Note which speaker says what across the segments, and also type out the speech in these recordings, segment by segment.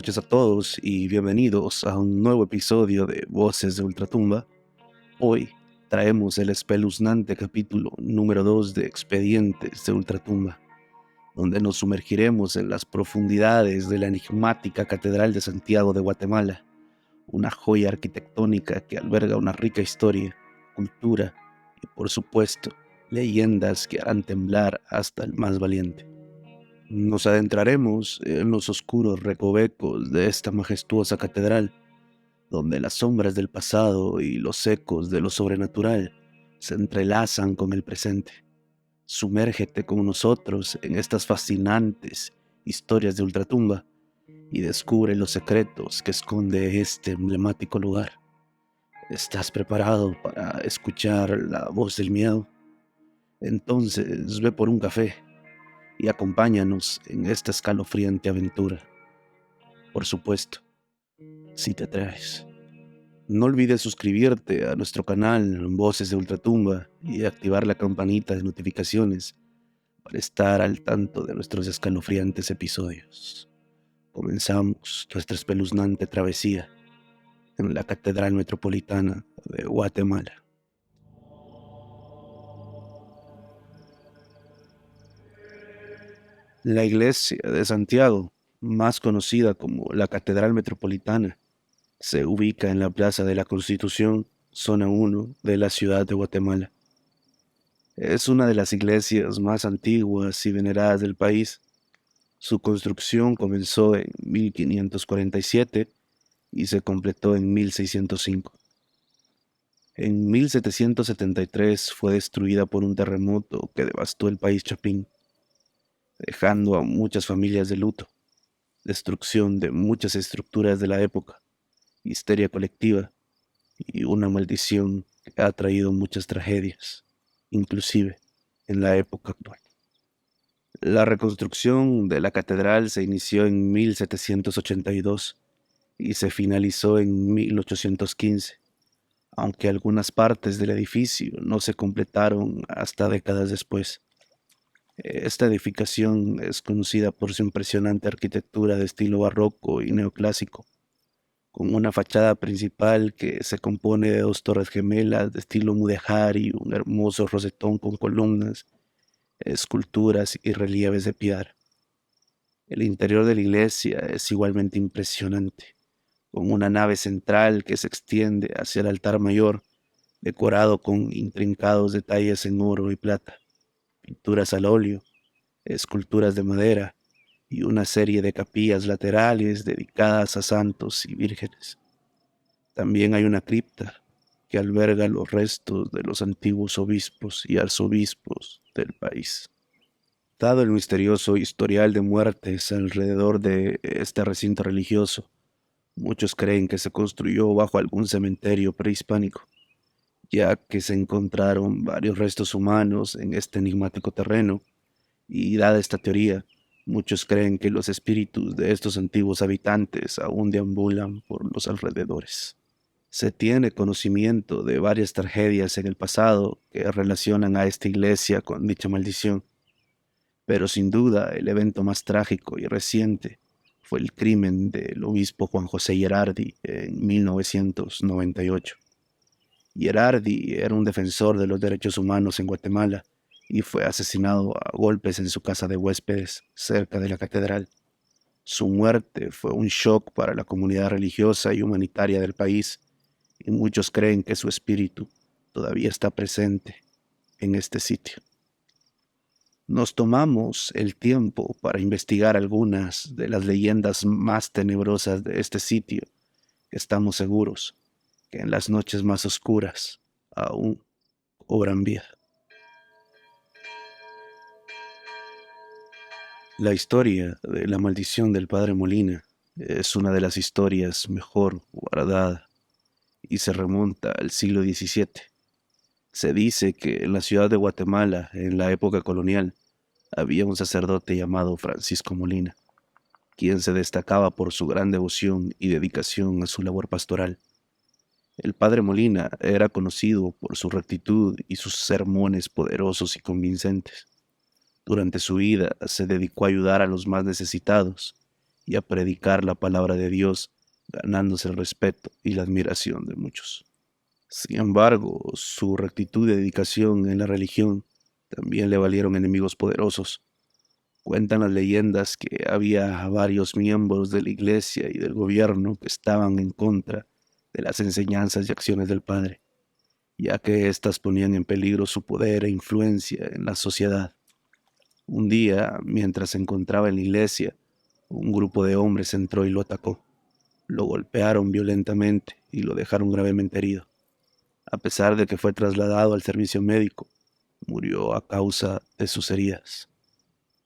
Speaker 1: noches a todos y bienvenidos a un nuevo episodio de Voces de Ultratumba. Hoy traemos el espeluznante capítulo número 2 de Expedientes de Ultratumba, donde nos sumergiremos en las profundidades de la enigmática Catedral de Santiago de Guatemala, una joya arquitectónica que alberga una rica historia, cultura y, por supuesto, leyendas que harán temblar hasta el más valiente. Nos adentraremos en los oscuros recovecos de esta majestuosa catedral, donde las sombras del pasado y los ecos de lo sobrenatural se entrelazan con el presente. Sumérgete con nosotros en estas fascinantes historias de ultratumba y descubre los secretos que esconde este emblemático lugar. ¿Estás preparado para escuchar la voz del miedo? Entonces ve por un café y acompáñanos en esta escalofriante aventura. Por supuesto, si te atreves. No olvides suscribirte a nuestro canal Voces de Ultratumba y activar la campanita de notificaciones para estar al tanto de nuestros escalofriantes episodios. Comenzamos nuestra espeluznante travesía en la Catedral Metropolitana de Guatemala. La iglesia de Santiago, más conocida como la Catedral Metropolitana, se ubica en la Plaza de la Constitución, zona 1 de la ciudad de Guatemala. Es una de las iglesias más antiguas y veneradas del país. Su construcción comenzó en 1547 y se completó en 1605. En 1773 fue destruida por un terremoto que devastó el país chapín, dejando a muchas familias de luto, destrucción de muchas estructuras de la época, histeria colectiva y una maldición que ha traído muchas tragedias, inclusive en la época actual. La reconstrucción de la catedral se inició en 1782 y se finalizó en 1815, aunque algunas partes del edificio no se completaron hasta décadas después. Esta edificación es conocida por su impresionante arquitectura de estilo barroco y neoclásico, con una fachada principal que se compone de dos torres gemelas de estilo mudéjar y un hermoso rosetón con columnas, esculturas y relieves de piedra. El interior de la iglesia es igualmente impresionante, con una nave central que se extiende hacia el altar mayor, decorado con intrincados detalles en oro y plata, pinturas al óleo, esculturas de madera y una serie de capillas laterales dedicadas a santos y vírgenes. También hay una cripta que alberga los restos de los antiguos obispos y arzobispos del país. Dado el misterioso historial de muertes alrededor de este recinto religioso, muchos creen que se construyó bajo algún cementerio prehispánico, ya que se encontraron varios restos humanos en este enigmático terreno, y dada esta teoría, muchos creen que los espíritus de estos antiguos habitantes aún deambulan por los alrededores. Se tiene conocimiento de varias tragedias en el pasado que relacionan a esta iglesia con dicha maldición, pero sin duda el evento más trágico y reciente fue el crimen del obispo Juan José Gerardi en 1998. Gerardi era un defensor de los derechos humanos en Guatemala y fue asesinado a golpes en su casa de huéspedes cerca de la catedral. Su muerte fue un shock para la comunidad religiosa y humanitaria del país, y muchos creen que su espíritu todavía está presente en este sitio. Nos tomamos el tiempo para investigar algunas de las leyendas más tenebrosas de este sitio. Estamos seguros que en las noches más oscuras aún cobran vida. La historia de la maldición del Padre Molina es una de las historias mejor guardada y se remonta al siglo XVII. Se dice que en la ciudad de Guatemala, en la época colonial, había un sacerdote llamado Francisco Molina, quien se destacaba por su gran devoción y dedicación a su labor pastoral. El Padre Molina era conocido por su rectitud y sus sermones poderosos y convincentes. Durante su vida se dedicó a ayudar a los más necesitados y a predicar la palabra de Dios, ganándose el respeto y la admiración de muchos. Sin embargo, su rectitud y dedicación en la religión también le valieron enemigos poderosos. Cuentan las leyendas que había varios miembros de la iglesia y del gobierno que estaban en contra de las enseñanzas y acciones del padre, ya que éstas ponían en peligro su poder e influencia en la sociedad. Un día, mientras se encontraba en la iglesia, un grupo de hombres entró y lo atacó. Lo golpearon violentamente y lo dejaron gravemente herido. A pesar de que fue trasladado al servicio médico, murió a causa de sus heridas.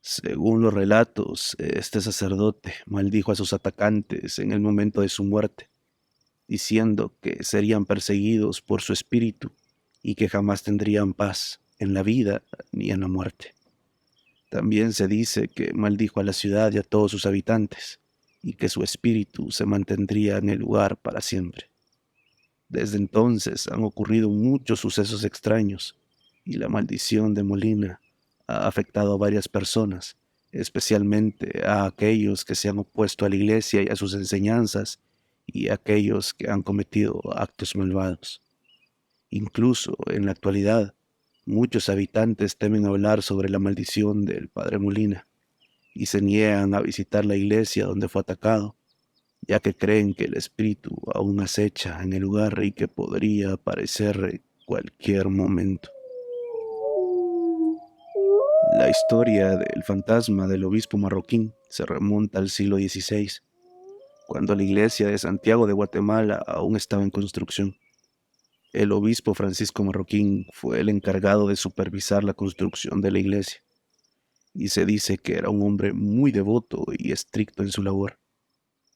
Speaker 1: Según los relatos, este sacerdote maldijo a sus atacantes en el momento de su muerte, diciendo que serían perseguidos por su espíritu y que jamás tendrían paz en la vida ni en la muerte. También se dice que maldijo a la ciudad y a todos sus habitantes, y que su espíritu se mantendría en el lugar para siempre. Desde entonces han ocurrido muchos sucesos extraños, y la maldición de Molina ha afectado a varias personas, especialmente a aquellos que se han opuesto a la iglesia y a sus enseñanzas, y a aquellos que han cometido actos malvados. Incluso en la actualidad, muchos habitantes temen hablar sobre la maldición del padre Molina y se niegan a visitar la iglesia donde fue atacado, ya que creen que el espíritu aún acecha en el lugar y que podría aparecer en cualquier momento. La historia del fantasma del obispo marroquín se remonta al siglo XVI, cuando la iglesia de Santiago de Guatemala aún estaba en construcción. El obispo Francisco Marroquín fue el encargado de supervisar la construcción de la iglesia, y se dice que era un hombre muy devoto y estricto en su labor.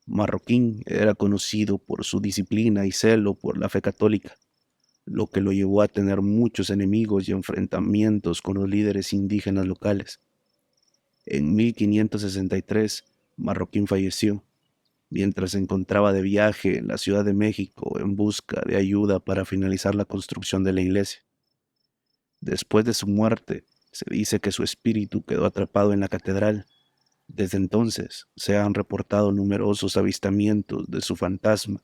Speaker 1: Marroquín era conocido por su disciplina y celo por la fe católica, lo que lo llevó a tener muchos enemigos y enfrentamientos con los líderes indígenas locales. En 1563, Marroquín falleció, mientras se encontraba de viaje en la Ciudad de México en busca de ayuda para finalizar la construcción de la iglesia. Después de su muerte, se dice que su espíritu quedó atrapado en la catedral. Desde entonces se han reportado numerosos avistamientos de su fantasma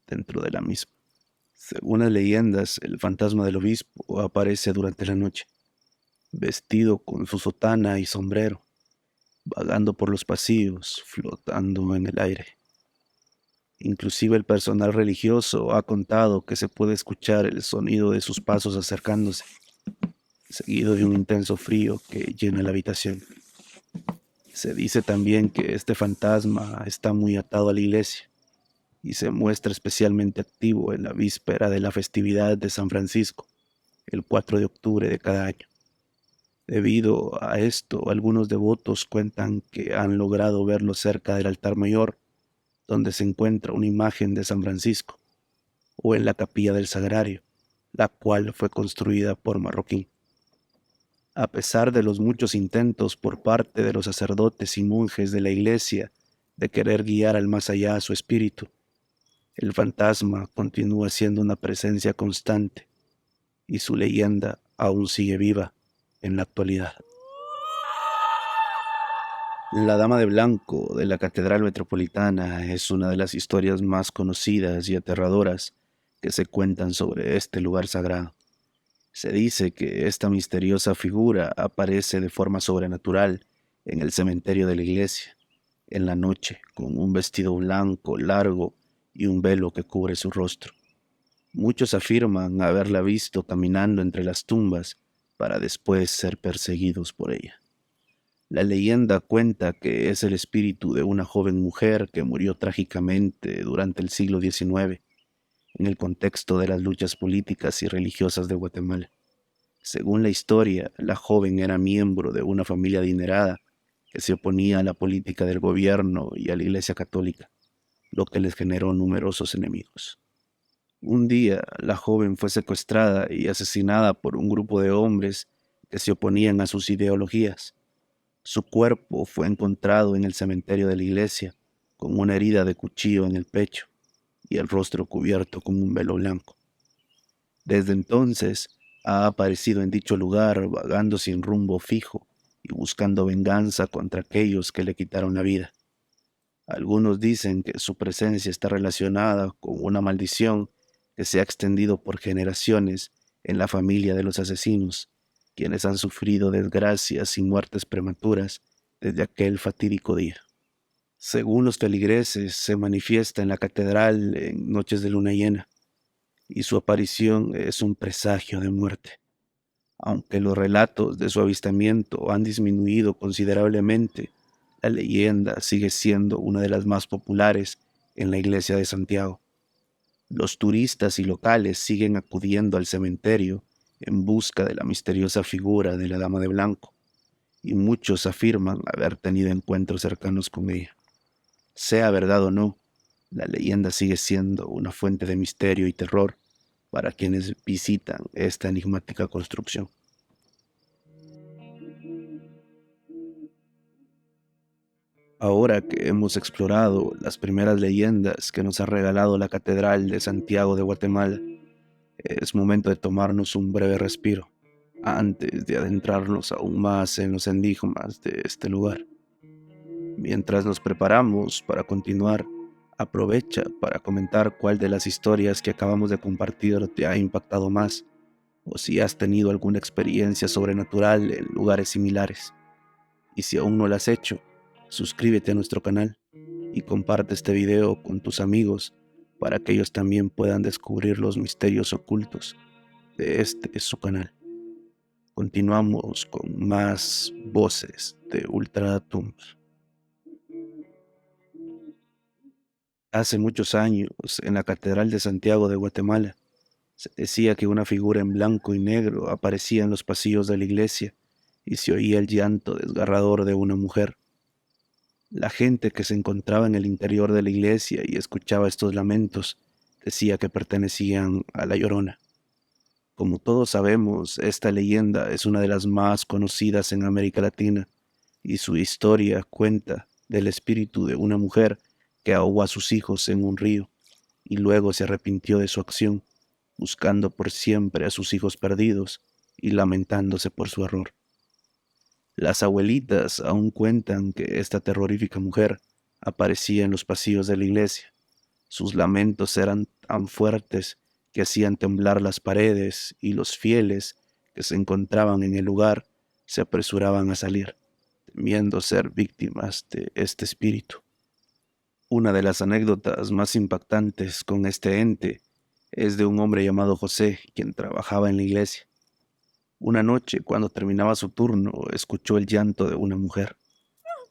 Speaker 1: dentro de la misma. Según las leyendas, el fantasma del obispo aparece durante la noche, vestido con su sotana y sombrero, vagando por los pasillos, flotando en el aire. Inclusive el personal religioso ha contado que se puede escuchar el sonido de sus pasos acercándose, seguido de un intenso frío que llena la habitación. Se dice también que este fantasma está muy atado a la iglesia y se muestra especialmente activo en la víspera de la festividad de San Francisco, el 4 de octubre de cada año. Debido a esto, algunos devotos cuentan que han logrado verlo cerca del altar mayor, donde se encuentra una imagen de San Francisco, o en la capilla del Sagrario, la cual fue construida por Marroquín. A pesar de los muchos intentos por parte de los sacerdotes y monjes de la iglesia de querer guiar al más allá a su espíritu, el fantasma continúa siendo una presencia constante y su leyenda aún sigue viva en la actualidad. La Dama de Blanco de la Catedral Metropolitana es una de las historias más conocidas y aterradoras que se cuentan sobre este lugar sagrado. Se dice que esta misteriosa figura aparece de forma sobrenatural en el cementerio de la iglesia, en la noche, con un vestido blanco largo y un velo que cubre su rostro. Muchos afirman haberla visto caminando entre las tumbas para después ser perseguidos por ella. La leyenda cuenta que es el espíritu de una joven mujer que murió trágicamente durante el siglo XIX, en el contexto de las luchas políticas y religiosas de Guatemala. Según la historia, la joven era miembro de una familia adinerada que se oponía a la política del gobierno y a la Iglesia Católica, lo que les generó numerosos enemigos. Un día, la joven fue secuestrada y asesinada por un grupo de hombres que se oponían a sus ideologías. Su cuerpo fue encontrado en el cementerio de la iglesia, con una herida de cuchillo en el pecho y el rostro cubierto con un velo blanco. Desde entonces, ha aparecido en dicho lugar vagando sin rumbo fijo y buscando venganza contra aquellos que le quitaron la vida. Algunos dicen que su presencia está relacionada con una maldición que se ha extendido por generaciones en la familia de los asesinos, quienes han sufrido desgracias y muertes prematuras desde aquel fatídico día. Según los feligreses, se manifiesta en la catedral en noches de luna llena, y su aparición es un presagio de muerte. Aunque los relatos de su avistamiento han disminuido considerablemente, la leyenda sigue siendo una de las más populares en la iglesia de Santiago. Los turistas y locales siguen acudiendo al cementerio en busca de la misteriosa figura de la Dama de Blanco, y muchos afirman haber tenido encuentros cercanos con ella. Sea verdad o no, la leyenda sigue siendo una fuente de misterio y terror para quienes visitan esta enigmática construcción. Ahora que hemos explorado las primeras leyendas que nos ha regalado la Catedral de Santiago de Guatemala, es momento de tomarnos un breve respiro antes de adentrarnos aún más en los enigmas de este lugar. Mientras nos preparamos para continuar, aprovecha para comentar cuál de las historias que acabamos de compartir te ha impactado más, o si has tenido alguna experiencia sobrenatural en lugares similares. Y si aún no lo has hecho, suscríbete a nuestro canal y comparte este video con tus amigos para que ellos también puedan descubrir los misterios ocultos de este es su canal. Continuamos con más voces de Ultratumb. Hace muchos años, en la Catedral de Santiago de Guatemala, se decía que una figura en blanco y negro aparecía en los pasillos de la iglesia y se oía el llanto desgarrador de una mujer. La gente que se encontraba en el interior de la iglesia y escuchaba estos lamentos decía que pertenecían a la Llorona. Como todos sabemos, esta leyenda es una de las más conocidas en América Latina y su historia cuenta del espíritu de una mujer que ahogó a sus hijos en un río y luego se arrepintió de su acción, buscando por siempre a sus hijos perdidos y lamentándose por su error. Las abuelitas aún cuentan que esta terrorífica mujer aparecía en los pasillos de la iglesia. Sus lamentos eran tan fuertes que hacían temblar las paredes y los fieles que se encontraban en el lugar se apresuraban a salir, temiendo ser víctimas de este espíritu. Una de las anécdotas más impactantes con este ente es de un hombre llamado José, quien trabajaba en la iglesia. Una noche, cuando terminaba su turno, escuchó el llanto de una mujer.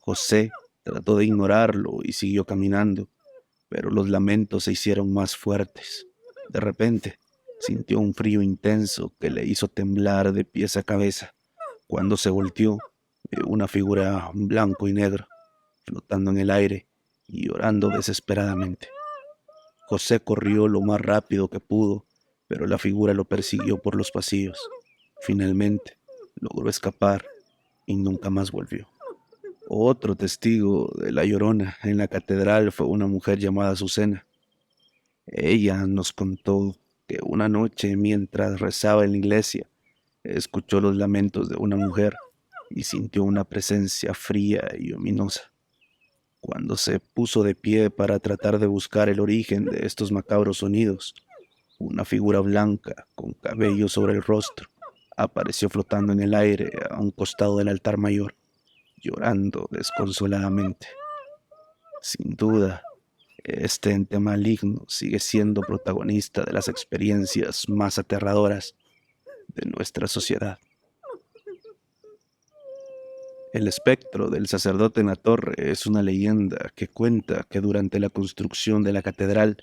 Speaker 1: José trató de ignorarlo y siguió caminando, pero los lamentos se hicieron más fuertes. De repente, sintió un frío intenso que le hizo temblar de pies a cabeza. Cuando se volteó, vio una figura blanco y negro, flotando en el aire y llorando desesperadamente. José corrió lo más rápido que pudo, pero la figura lo persiguió por los pasillos. Finalmente, logró escapar y nunca más volvió. Otro testigo de la Llorona en la catedral fue una mujer llamada Azucena. Ella nos contó que una noche, mientras rezaba en la iglesia, escuchó los lamentos de una mujer y sintió una presencia fría y ominosa. Cuando se puso de pie para tratar de buscar el origen de estos macabros sonidos, una figura blanca con cabello sobre el rostro apareció flotando en el aire a un costado del altar mayor, llorando desconsoladamente. Sin duda, este ente maligno sigue siendo protagonista de las experiencias más aterradoras de nuestra sociedad. El espectro del sacerdote en la torre es una leyenda que cuenta que durante la construcción de la catedral,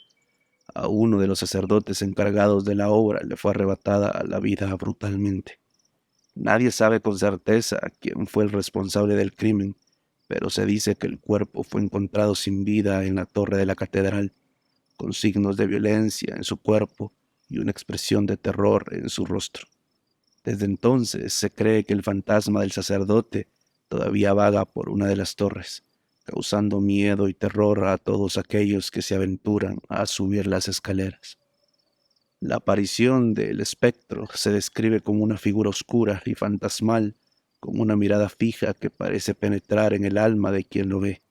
Speaker 1: a uno de los sacerdotes encargados de la obra le fue arrebatada la vida brutalmente. Nadie sabe con certeza quién fue el responsable del crimen, pero se dice que el cuerpo fue encontrado sin vida en la torre de la catedral, con signos de violencia en su cuerpo y una expresión de terror en su rostro. Desde entonces se cree que el fantasma del sacerdote todavía vaga por una de las torres, causando miedo y terror a todos aquellos que se aventuran a subir las escaleras. La aparición del espectro se describe como una figura oscura y fantasmal, con una mirada fija que parece penetrar en el alma de quien lo ve.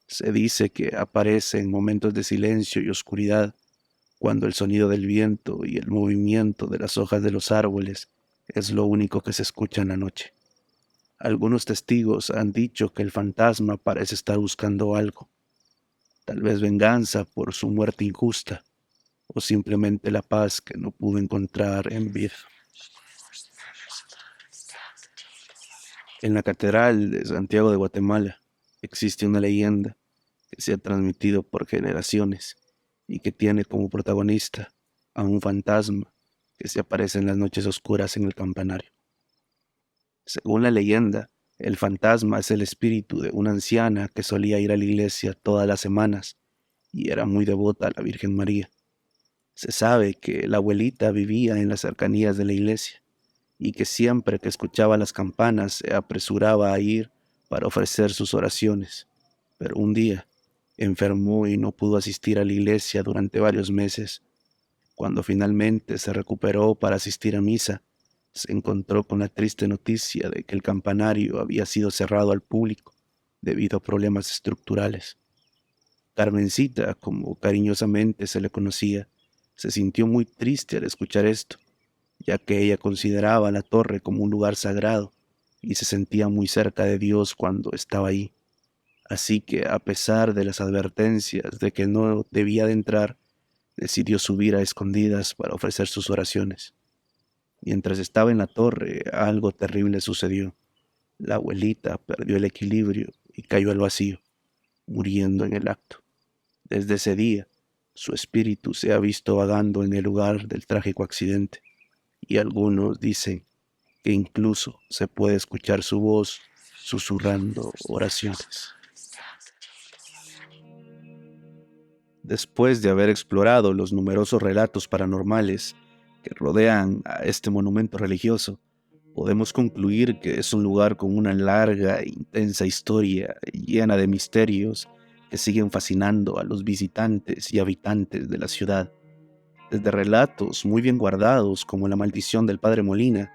Speaker 1: Se dice que aparece en momentos de silencio y oscuridad, cuando el sonido del viento y el movimiento de las hojas de los árboles es lo único que se escucha en la noche. Algunos testigos han dicho que el fantasma parece estar buscando algo, tal vez venganza por su muerte injusta o simplemente la paz que no pudo encontrar en vida. En la Catedral de Santiago de Guatemala existe una leyenda que se ha transmitido por generaciones y que tiene como protagonista a un fantasma que se aparece en las noches oscuras en el campanario. Según la leyenda, el fantasma es el espíritu de una anciana que solía ir a la iglesia todas las semanas y era muy devota a la Virgen María. Se sabe que la abuelita vivía en las cercanías de la iglesia y que siempre que escuchaba las campanas se apresuraba a ir para ofrecer sus oraciones. Pero un día enfermó y no pudo asistir a la iglesia durante varios meses. Cuando finalmente se recuperó para asistir a misa, se encontró con la triste noticia de que el campanario había sido cerrado al público debido a problemas estructurales. Carmencita, como cariñosamente se le conocía, se sintió muy triste al escuchar esto, ya que ella consideraba la torre como un lugar sagrado y se sentía muy cerca de Dios cuando estaba ahí. Así que, a pesar de las advertencias de que no debía de entrar, decidió subir a escondidas para ofrecer sus oraciones. Mientras estaba en la torre, algo terrible sucedió. La abuelita perdió el equilibrio y cayó al vacío, muriendo en el acto. Desde ese día, su espíritu se ha visto vagando en el lugar del trágico accidente, y algunos dicen que incluso se puede escuchar su voz susurrando oraciones. Después de haber explorado los numerosos relatos paranormales que rodean a este monumento religioso, podemos concluir que es un lugar con una larga e intensa historia llena de misterios que siguen fascinando a los visitantes y habitantes de la ciudad. Desde relatos muy bien guardados como La maldición del Padre Molina,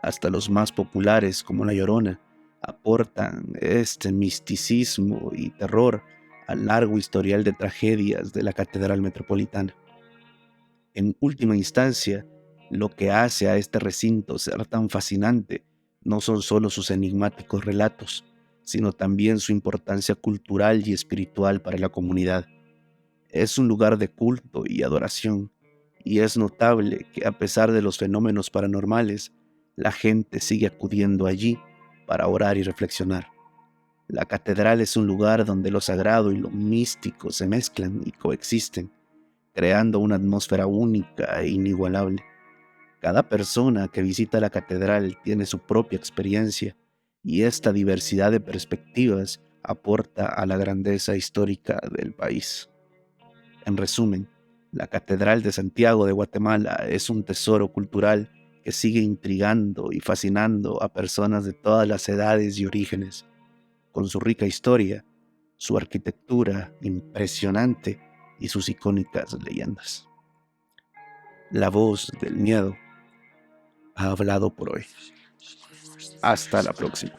Speaker 1: hasta los más populares como La Llorona, aportan este misticismo y terror al largo historial de tragedias de la Catedral Metropolitana. En última instancia, lo que hace a este recinto ser tan fascinante no son solo sus enigmáticos relatos, sino también su importancia cultural y espiritual para la comunidad. Es un lugar de culto y adoración, y es notable que a pesar de los fenómenos paranormales, la gente sigue acudiendo allí para orar y reflexionar. La catedral es un lugar donde lo sagrado y lo místico se mezclan y coexisten, creando una atmósfera única e inigualable. Cada persona que visita la catedral tiene su propia experiencia, y esta diversidad de perspectivas aporta a la grandeza histórica del país. En resumen, la Catedral de Santiago de Guatemala es un tesoro cultural que sigue intrigando y fascinando a personas de todas las edades y orígenes. Con su rica historia, su arquitectura impresionante y sus icónicas leyendas. La voz del miedo ha hablado por hoy. Hasta la próxima.